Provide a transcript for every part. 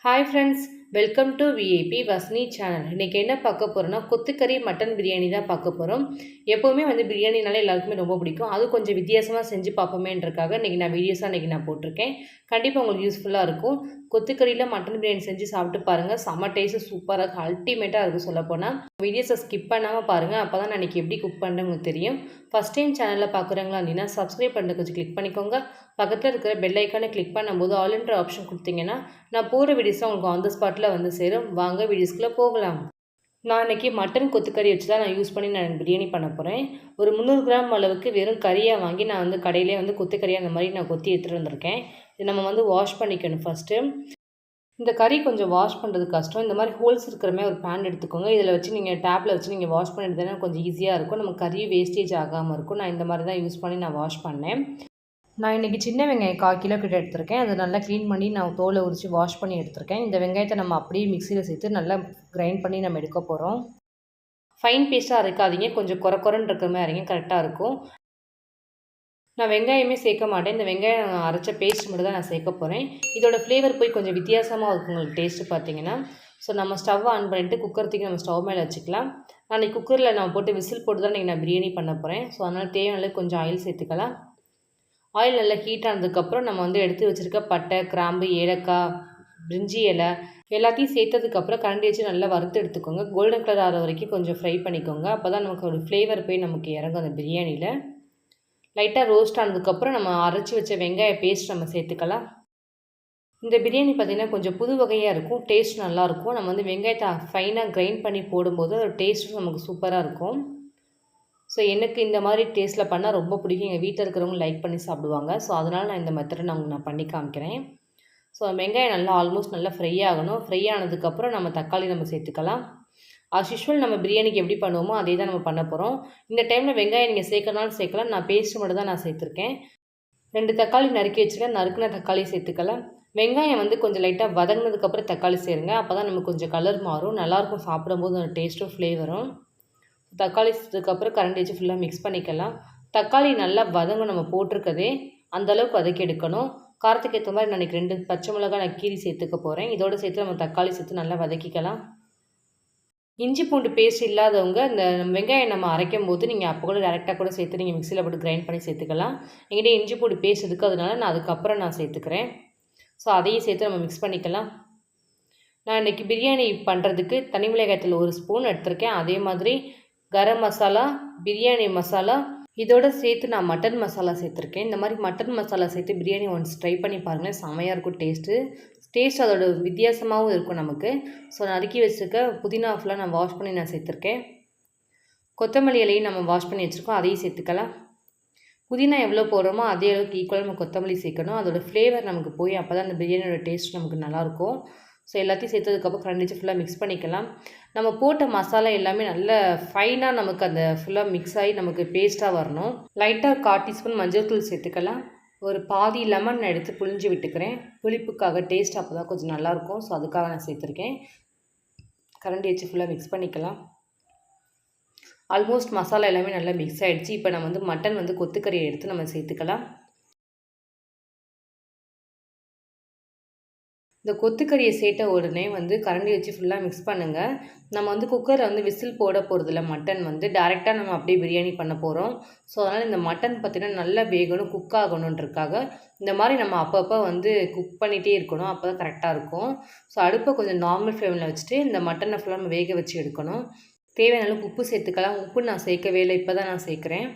Hi friends, welcome to VIP Vasni channel. இன்றைக்கி என்ன பார்க்க போகிறோன்னா, கொத்துக்கறி மட்டன் பிரியாணி தான் பார்க்க போகிறோம். எப்போவுமே பிரியாணினாலே எல்லாருக்குமே ரொம்ப பிடிக்கும். அது கொஞ்சம் வித்தியாசமாக செஞ்சு பார்ப்போமேன்றக்காக இன்றைக்கி நான் வீடியோஸாக போட்டிருக்கேன். கண்டிப்பாக உங்களுக்கு யூஸ்ஃபுல்லாக இருக்கும். கொத்துக்கறியில் மட்டன் பிரியாணி செஞ்சு சாப்பிட்டு பாருங்கள். செம்ம டேஸ்ட்டு சூப்பராக இருக்கும், அல்டிமேட்டாக இருக்கும் சொல்லப்போனால். வீடியோஸை ஸ்கிப் பண்ணாமல் பாருங்கள், அப்போ தான் நான் இன்றைக்கி எப்படி குக் பண்ணுறேன்னு உங்களுக்கு தெரியும். ஃபஸ்ட் டைம் சேனலில் பார்க்குறீங்களா அப்படின்னா சப்ஸ்கிரைப் பண்ணுறது கொஞ்சம் கிளிக் பண்ணிக்கோங்க. பக்கத்தில் இருக்கிற பெல் ஐக்கானை கிளிக் பண்ணும்போது ஆல்ன்ற ஆப்ஷன் கொடுத்தீங்கன்னா நான் போகிற வீடியோஸ்லாம் உங்களுக்கு ஆன் த ஸ்பாட்டில் சேரும். வாங்க வீடியோஸ்குள்ளே போகலாம். நான் இன்றைக்கி மட்டன் கொத்துக்கறி வச்சு தான் நான் யூஸ் பண்ணி நான் பிரியாணி பண்ண போகிறேன். ஒரு 300 கிராம் அளவுக்கு வெறும் கறியாக வாங்கி நான் கடையிலே கொத்துக்கறியாக அந்த மாதிரி நான் கொத்தி எடுத்துகிட்டு வந்திருக்கேன். இது நம்ம வாஷ் பண்ணிக்கணும் ஃபஸ்ட்டு. இந்த கறி கொஞ்சம் வாஷ் பண்ணுறது கஷ்டம். இந்த மாதிரி ஹோல்ஸ் இருக்கிற மாதிரி ஒரு பேன் எடுத்துக்கோங்க. இதில் வச்சு நீங்கள் டேப்பில் வச்சு நீங்கள் வாஷ் பண்ணி எடுத்தீங்கன்னா கொஞ்சம் ஈஸியாக இருக்கும். நம்ம கறி வேஸ்டேஜ் ஆகாமல் இருக்கும். நான் இந்த மாதிரி தான் யூஸ் பண்ணி நான் வாஷ் பண்ணேன். நான் இன்றைக்கி சின்ன வெங்காயம் 1/4 கிலோ கிட்ட எடுத்திருக்கேன். அதை நல்லா க்ளீன் பண்ணி நான் தோலை உரித்து வாஷ் பண்ணி எடுத்திருக்கேன். இந்த வெங்காயத்தை நம்ம அப்படியே மிக்சியில் சேர்த்து நல்லா கிரைண்ட் பண்ணி நம்ம எடுக்க போகிறோம். ஃபைன் பேஸ்ட்டாக அரைக்காதீங்க, கொஞ்சம் குறன்னு இருக்கிற மாதிரி அரைங்க, கரெக்டாக இருக்கும். நான் வெங்காயமே சேர்க்க மாட்டேன். இந்த வெங்காயம் அரைச்ச பேஸ்ட் மட்டும் தான் நான் சேர்க்க போகிறேன். இதோட ஃப்ளேவர் போய் கொஞ்சம் வித்தியாசமாக இருக்கும் உங்களுக்கு டேஸ்ட்டு பார்த்தீங்கன்னா. ஸோ நம்ம ஸ்டவ் ஆன் பண்ணிவிட்டு குக்கர் தூக்கி நம்ம ஸ்டவ் மேலே வச்சுக்கலாம். நான் குக்கரில் நான் போட்டு விசில் போட்டு தான் நான் பிரியாணி பண்ண போகிறேன். ஸோ அதனால் தேவையான கொஞ்சம் ஆயில் சேர்த்துக்கலாம். ஆயில் நல்லா ஹீட் ஆனதுக்கப்புறம் நம்ம எடுத்து வச்சுருக்க பட்டை, கிராம்பு, ஏலக்காய், பிரிஞ்சி இலை எல்லாத்தையும் சேர்த்ததுக்கப்புறம் கரண்டி வச்சு நல்லா வறுத்து எடுத்துக்கோங்க. கோல்டன் கலர் ஆகிற வரைக்கும் கொஞ்சம் ஃப்ரை பண்ணிக்கோங்க. அப்போ தான் நமக்கு ஒரு ஃப்ளேவர் போய் நமக்கு இறங்கும் அந்த பிரியாணியில். லைட்டாக ரோஸ்ட் ஆனதுக்கப்புறம் நம்ம அரைச்சி வச்ச வெங்காய பேஸ்ட் நம்ம சேர்த்துக்கலாம். இந்த பிரியாணி பார்த்திங்கன்னா கொஞ்சம் புது வகையாக இருக்கும், டேஸ்ட் நல்லாயிருக்கும். நம்ம வெங்காயத்தை ஃபைனாக கிரைண்ட் பண்ணி போடும்போது அதோட டேஸ்ட்டும் நமக்கு சூப்பராக இருக்கும். ஸோ எனக்கு இந்த மாதிரி டேஸ்ட்டில் பண்ணால் ரொம்ப பிடிக்கும். எங்கள் வீட்டில் இருக்கிறவங்க லைக் பண்ணி சாப்பிடுவாங்க. ஸோ அதனால் நான் இந்த மெத்தடை நான் பண்ணி காமிக்கிறேன். ஸோ வெங்காயம் நல்லா ஆல்மோஸ்ட் நல்லா ஃப்ரை ஆகணும். ஃப்ரை ஆனதுக்கப்புறம் நம்ம தக்காளி நம்ம சேர்த்துக்கலாம். ஆஸ் யூஷுவல் நம்ம பிரியாணிக்கு எப்படி பண்ணுவோமோ அதே தான் நம்ம பண்ண போகிறோம். இந்த டைமில் வெங்காயம் நீங்கள் சேர்க்கறனாலும் சேர்க்கலாம். நான் பேஸ்ட்டு மட்டும் தான் நான் சேர்த்துருக்கேன். 2 தக்காளி நறுக்கி வச்சுருக்கேன். நறுக்குன தக்காளி சேர்த்துக்கலாம். வெங்காயம் கொஞ்சம் லைட்டாக வதங்கினதுக்கப்புறம் தக்காளி சேருங்க. அப்போ தான் நமக்கு கொஞ்சம் கலர் மாறும், நல்லாயிருக்கும் சாப்பிடும்போது அந்த டேஸ்ட்டும் ஃப்ளேவரும். தக்காளி சேர்த்ததுக்கப்புறம் கரண்டி வச்சு ஃபுல்லாக மிக்ஸ் பண்ணிக்கலாம். தக்காளி நல்லா வதங்கும், நம்ம போட்டிருக்கதே அந்தளவுக்கு வதக்கி எடுக்கணும். காரத்துக்கு ஏற்ற மாதிரி நான் 2 பச்சை மிளகாய் நான் கீரி சேர்த்துக்க போகிறேன். இதோடு சேர்த்து நம்ம தக்காளி சேர்த்து நல்லா வதக்கிக்கலாம். இஞ்சி பூண்டு பேஸ்ட் இல்லாதவங்க இந்த வெங்காயம் நம்ம அரைக்கும் போது நீங்கள் அப்போ கூட டேரெக்டாக கூட சேர்த்து நீங்கள் மிக்சியில் போட்டு கிரைண்ட் பண்ணி சேர்த்துக்கலாம். எங்கிட்ட இஞ்சி பூண்டு பேஸ்ட் இருக்கிறதுனால நான் அதுக்கப்புறம் நான் சேர்த்துக்கிறேன். ஸோ அதையும் சேர்த்து நம்ம மிக்ஸ் பண்ணிக்கலாம். நான் இன்றைக்கி பிரியாணி பண்ணுறதுக்கு தனி மிளகாய்த்தூள் 1 ஸ்பூன் எடுத்திருக்கேன். அதே மாதிரி கரம் மசாலா, பிரியாணி மசாலா, இதோடு சேர்த்து நான் மட்டன் மசாலா சேர்த்துருக்கேன். இந்த மாதிரி மட்டன் மசாலா சேர்த்து பிரியாணி ஒன்ஸ் ட்ரை பண்ணி பாருங்கள், செமையாக இருக்கும் டேஸ்ட் அதோட வித்தியாசமாகவும் இருக்கும் நமக்கு. ஸோ நறுக்கி வச்சுருக்க புதினா ஃபுல்லாக நான் வாஷ் பண்ணி நான் சேர்த்துருக்கேன். கொத்தமல்லி இலையும் நம்ம வாஷ் பண்ணி வச்சுருக்கோம், அதையும் சேர்த்துக்கலாம். புதினா எவ்வளோ போடுறோமோ அதே அளவுக்கு ஈக்குவலாக நம்ம கொத்தமல்லி சேர்க்கணும். அதோடய ஃப்ளேவர் நமக்கு போய் அப்போ தான் அந்த பிரியாணியோட டேஸ்ட் நமக்கு நல்லாயிருக்கும். ஸோ எல்லாத்தையும் சேர்த்ததுக்கப்புறம் கரண்டி ஃபுல்லாக மிக்ஸ் பண்ணிக்கலாம். நம்ம போட்ட மசாலா எல்லாமே நல்ல ஃபைனாக நமக்கு அந்த ஃபுல்லாக மிக்ஸ் ஆகி நமக்கு பேஸ்ட்டாக வரணும். லைட்டாக 1/4 டீஸ்பூன் மஞ்சள் தூள் சேர்த்துக்கலாம். ஒரு பாதி லெமன் நான் எடுத்து புழிஞ்சு விட்டுக்கிறேன். புளிப்புக்காக டேஸ்ட் அப்போ தான் கொஞ்சம் நல்லாயிருக்கும். ஸோ அதுக்காக நான் சேர்த்துருக்கேன். கரண்டி வச்சு ஃபுல்லாக மிக்ஸ் பண்ணிக்கலாம். ஆல்மோஸ்ட் மசாலா எல்லாமே நல்லா மிக்ஸ் ஆகிடுச்சு. இப்போ நம்ம மட்டன் கொத்துக்கறியை எடுத்து நம்ம சேர்த்துக்கலாம். இந்த கொத்துக்கறியை சேர்த்த உடனே கரண்டி வச்சு ஃபுல்லாக மிக்ஸ் பண்ணுங்கள். நம்ம குக்கரில் விசில் போட போகிறதில்ல, மட்டன் டேரெக்டாக நம்ம அப்படியே பிரியாணி பண்ண போகிறோம். ஸோ அதனால் இந்த மட்டன் பார்த்திங்கன்னா நல்லா வேகணும், குக் ஆகணுன்றதுக்காக இந்த மாதிரி நம்ம அப்பப்போ குக் பண்ணிகிட்டே இருக்கணும். அப்போ தான் கரெக்டாக இருக்கும். ஸோ அடுப்பை கொஞ்சம் நார்மல் ஃப்ளேமில் வச்சுட்டு இந்த மட்டனை ஃபுல்லாக நம்ம வேக வச்சு எடுக்கணும். தேவையான அளவுக்கு உப்பு சேர்த்துக்கலாம். உப்பு நான் சேர்க்கவே இல்லை, இப்போ தான் நான் சேர்க்குறேன்.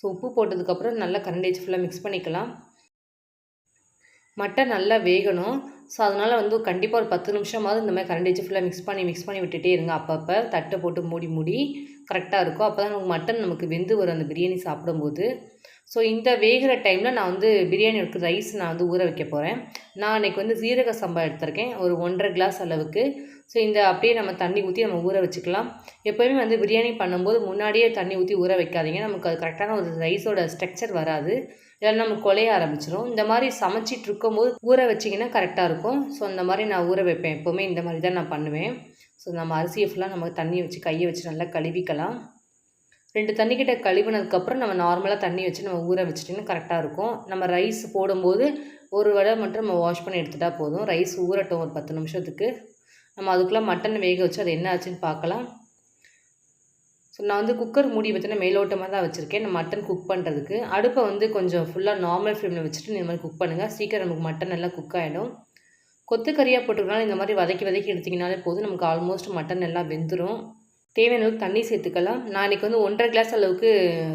ஸோ உப்பு போட்டதுக்கப்புறம் நல்லா கரண்டி வச்சு ஃபுல்லாக மிக்ஸ் பண்ணிக்கலாம். மட்டன் நல்லா வேகணும். ஸோ அதனால் கண்டிப்பாக ஒரு 10 நிமிஷமாவது இந்த மாதிரி கரண்டி வச்சு ஃபுல்லாக மிக்ஸ் பண்ணி விட்டுட்டே இருங்க. அப்பப்போ தட்டை போட்டு மூடி கரெக்டாக இருக்கும். அப்போ தான் நமக்கு மட்டன் நமக்கு வெந்து வரும் அந்த பிரியாணி சாப்பிடும்போது. ஸோ இந்த வேகிற டைமில் நான் பிரியாணிக்கு ரைஸ் நான் ஊற வைக்க போகிறேன். நான் அன்றைக்கி சீரக சம்பா எடுத்திருக்கேன், ஒரு 1.5 கிளாஸ் அளவுக்கு. ஸோ இந்த அப்படியே நம்ம தண்ணி ஊற்றி நம்ம ஊற வச்சுக்கலாம். எப்போயுமே பிரியாணி பண்ணும்போது முன்னாடியே தண்ணி ஊற்றி ஊற வைக்காதீங்க. நமக்கு அது கரெக்டான ஒரு ரைஸோட ஸ்ட்ரக்சர் வராது, இல்லைன்னா நம்ம குலைய ஆரம்பிச்சிடும். இந்த மாதிரி சமைச்சிட்டு இருக்கும்போது ஊற வச்சிங்கன்னா கரெக்டாக இருக்கும். ஸோ இந்த மாதிரி நான் ஊற வைப்பேன், எப்போவுமே இந்த மாதிரி தான் நான் பண்ணுவேன். ஸோ நம்ம அரிசியை ஃபுல்லாக நம்ம தண்ணி வச்சு கையை வச்சு நல்லா கழுவிக்கலாம். 2 தண்ணி கிட்ட கழுவினதுக்கப்புறம் நம்ம நார்மலாக தண்ணி வச்சு நம்ம ஊற வச்சுட்டிங்கன்னா கரெக்டாக இருக்கும். நம்ம ரைஸ் போடும்போது ஒரு வடை மட்டும் நம்ம வாஷ் பண்ணி எடுத்துட்டா போதும். ரைஸ் ஊறட்டும் ஒரு 10 நிமிஷத்துக்கு. நம்ம அதுக்குள்ளே மட்டன் வேக வச்சு அது என்ன ஆச்சுன்னு பார்க்கலாம். ஸோ நான் வந்து குக்கர் மூடி பார்த்தீங்கன்னா மேலோட்டமாக தான் வச்சுருக்கேன் நான் மட்டன் குக் பண்ணுறதுக்கு. அடுப்பை வந்து கொஞ்சம் ஃபுல்லாக நார்மல் ஃப்ளேமில் வச்சுட்டு இந்த மாதிரி குக் பண்ணுங்கள். சீக்கிரம் நமக்கு மட்டன் நல்லா குக் ஆகிடும். கொத்துக்கறியாக போட்டுக்கனால இந்த மாதிரி வதக்கி வதக்கி எடுத்திங்கனாலே போதும். நமக்கு ஆல்மோஸ்ட் மட்டன் எல்லாம் வெந்துடும். தேவையான அளவுக்கு தண்ணி சேர்த்துக்கலாம். நான் இன்றைக்கி வந்து 1½ கிளாஸ் அளவுக்கு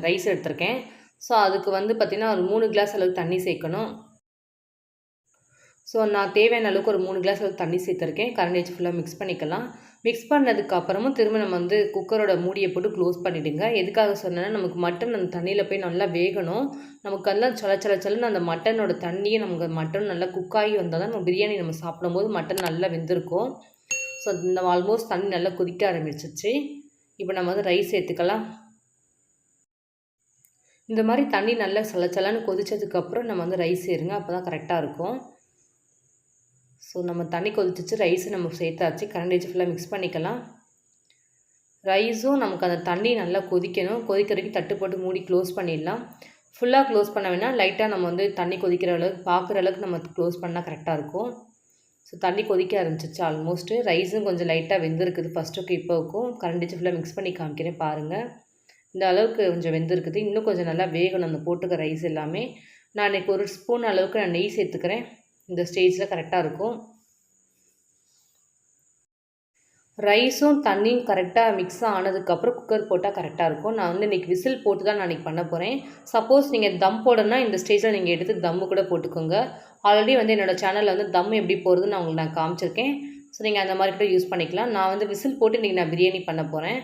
ரைஸ் எடுத்திருக்கேன். ஸோ அதுக்கு வந்து பார்த்திங்கன்னா ஒரு 3 கிளாஸ் அளவுக்கு தண்ணி சேர்க்கணும். ஸோ நான் தேவையான அளவுக்கு ஒரு 3 கிளாஸ் அளவுக்கு தண்ணி சேர்த்துருக்கேன். கரண்டி வச்சு ஃபுல்லாக மிக்ஸ் பண்ணிக்கலாம். மிக்ஸ் பண்ணதுக்கப்புறமும் திரும்ப நம்ம வந்து குக்கரோட மூடியை போட்டு க்ளோஸ் பண்ணிவிடுங்க. எதுக்காக சொன்னேன்னா நமக்கு மட்டன் அந்த தண்ணியில் போய் நல்லா வேகணும். நமக்கு எல்லாம் சலன்னு அந்த மட்டனோட தண்ணியை நமக்கு மட்டன் நல்லா குக்காகி வந்தால் தான் நம்ம பிரியாணி நம்ம சாப்பிடும்போது மட்டன் நல்லா வெந்திருக்கும். ஸோ இந்த ஆல்மோஸ்ட் தண்ணி நல்லா கொதிக்க ஆரம்பிச்சிச்சு. இப்போ நம்ம வந்து ரைஸ் சேர்த்துக்கலாம். இந்த மாதிரி தண்ணி நல்லா சலன்னு கொதித்ததுக்கப்புறம் நம்ம வந்து ரைஸ் சேருங்க. அப்போ தான் கரெக்டாக இருக்கும். ஸோ நம்ம தண்ணி கொதிச்சிச்சு, ரைஸு நம்ம சேர்த்தாச்சு. கரண்டி வச்சு ஃபுல்லாக மிக்ஸ் பண்ணிக்கலாம். ரைஸும் நமக்கு அந்த தண்ணி நல்லா கொதிக்கணும். கொதிக்கிற வரைக்கும் தட்டு போட்டு மூடி க்ளோஸ் பண்ணிடலாம். ஃபுல்லாக க்ளோஸ் பண்ண வேணால் லைட்டாக நம்ம வந்து தண்ணி கொதிக்கிற அளவுக்கு பார்க்குற அளவுக்கு நம்ம க்ளோஸ் பண்ணால் கரெக்டாக இருக்கும். ஸோ தண்ணி கொதிக்க ஆரம்பிச்சிச்சு ஆல்மோஸ்ட்டு. ரைஸும் கொஞ்சம் லைட்டாக வெந்திருக்குது ஃபஸ்ட்டுக்கு இப்போவுக்கும். கரண்டி வச்சு ஃபுல்லாக மிக்ஸ் பண்ணி காமிக்கிறேன் பாருங்கள். இந்த அளவுக்கு கொஞ்சம் வெந்திருக்குது. இன்னும் கொஞ்சம் நல்லா வேகணும் அந்த போட்டுக்க ரைஸ் எல்லாமே. நான் இன்றைக்கி 1 ஸ்பூன் அளவுக்கு நான் நெய் சேர்த்துக்கிறேன். இந்த ஸ்டேஜில் கரெக்டாக இருக்கும். ரைஸும் தண்ணியும் கரெக்டாக மிக்ஸ் ஆனதுக்கப்புறம் குக்கர் போட்டால் கரெக்டாக இருக்கும். நான் வந்து இன்றைக்கி விசில் போட்டு தான் நான் இன்றைக்கி பண்ண போகிறேன். சப்போஸ் நீங்கள் தம் போடணுன்னா இந்த ஸ்டேஜில் நீங்கள் எடுத்து தம்மு கூட போட்டுக்கோங்க. ஆல்ரெடி வந்து என்னோடய சேனலில் வந்து தம் எப்படி போடுறதுன்னு நான் உங்களுக்கு காமிச்சிருக்கேன். ஸோ நீங்கள் அந்த மாதிரி கூட யூஸ் பண்ணிக்கலாம். நான் வந்து விசில் போட்டு இன்றைக்கி நான் பிரியாணி பண்ண போகிறேன்.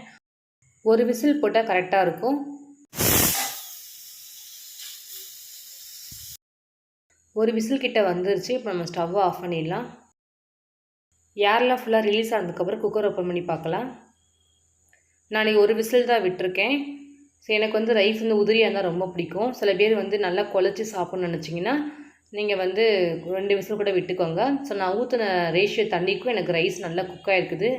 ஒரு விசில் போட்டால் கரெக்டாக இருக்கும். ஒரு விசில் கிட்ட வந்துருச்சு. இப்போ நம்ம ஸ்டவ்வை ஆஃப் பண்ணிடலாம். ஏர்லாம் ஃபுல்லாக ரிலீஸ் ஆனதுக்கப்புறம் குக்கர் ஓப்பன் பண்ணி பார்க்கலாம். நான் ஒரு விசில் தான் விட்டுருக்கேன். ஸோ எனக்கு வந்து ரைஸ் வந்து உதிரியாக இருந்தால் ரொம்ப பிடிக்கும். சில பேர் வந்து நல்லா குழச்சி சாப்பிட்ணுன்னு நினச்சிங்கன்னா நீங்கள் வந்து 2 விசில் கூட விட்டுக்கோங்க. ஸோ நான் ஊற்றின ரேஷியோ தண்ணிக்கும் எனக்கு ரைஸ் நல்லா குக் ஆகிருக்குது.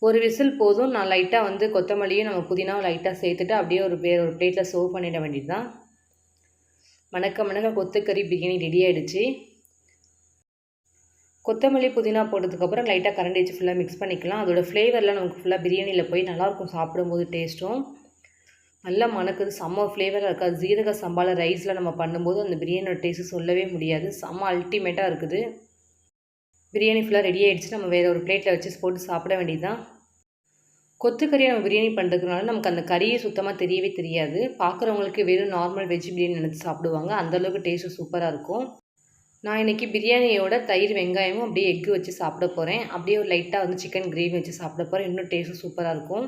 ஒரு விசில் போதும். நான் லைட்டாக வந்து கொத்தமல்லியும் நம்ம புதினாவும் லைட்டாக சேர்த்துட்டு அப்படியே ஒரு பிளேட்டில் சர்வ் பண்ணிட வேண்டியது தான். மணக்க கொத்துக்கறி பிரியாணி ரெடி ஆகிடுச்சு. கொத்தமல்லி புதினா போட்டதுக்கப்புறம் லைட்டாக கரண்டி வச்சு ஃபுல்லாக மிக்ஸ் பண்ணிக்கலாம். அதோட ஃப்ளேவர்லாம் நமக்கு ஃபுல்லாக பிரியாணியில் போய் நல்லாயிருக்கும் சாப்பிடும்போது டேஸ்ட்டும். நல்லா மணக்குது. செம்ம ஃப்ளேவராக இருக்காது. ஜீரக சம்பாவில் ரைஸில் நம்ம பண்ணும்போது அந்த பிரியாணியோட டேஸ்ட்டு சொல்லவே முடியாது. செம்ம அல்டிமேட்டாக இருக்குது. பிரியாணி ஃபுல்லாக ரெடி ஆகிடுச்சு. நம்ம வேறு ஒரு பிளேட்டில் வச்சு போட்டு சாப்பிட வேண்டியது தான். கொத்துக்கறியை நம்ம பிரியாணி பண்ணுறதுனால நமக்கு அந்த கறியே சுத்தமாக தெரியவே தெரியாது. பார்க்குறவங்களுக்கு வெறும் நார்மல் வெஜ் பிரியாணி நினச்சி சாப்பிடுவாங்க. அந்தளவுக்கு டேஸ்ட்டு சூப்பராக இருக்கும். நான் இன்றைக்கி பிரியாணியோட தயிர் வெங்காயமும் அப்படியே எக்கு வச்சு சாப்பிட போகிறேன். அப்படியே ஒரு லைட்டாக வந்து சிக்கன் கிரேவி வச்சு சாப்பிட போகிறேன். இன்னும் டேஸ்ட்டும் சூப்பராக இருக்கும்.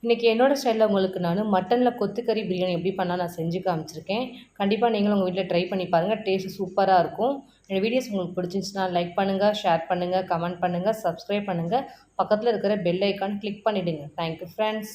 இன்றைக்கி என்னோடய ஸ்டைலில் உங்களுக்கு நான் மட்டனில் கொத்துக்கறி பிரியாணி எப்படி பண்ணால் நான் செஞ்சு காமிச்சிருக்கேன். கண்டிப்பாக நீங்களும் உங்கள் வீட்டில் ட்ரை பண்ணி பாருங்கள். டேஸ்ட்டு சூப்பராக இருக்கும். என்னோடய வீடியோஸ் உங்களுக்கு பிடிச்சிருந்துச்சுன்னா லைக் பண்ணுங்கள், ஷேர் பண்ணுங்கள், கமெண்ட் பண்ணுங்கள், சப்ஸ்கிரைப் பண்ணுங்கள். பக்கத்தில் இருக்கிற பெல் ஐக்கான் கிளிக் பண்ணிவிடுங்க. Thank you friends.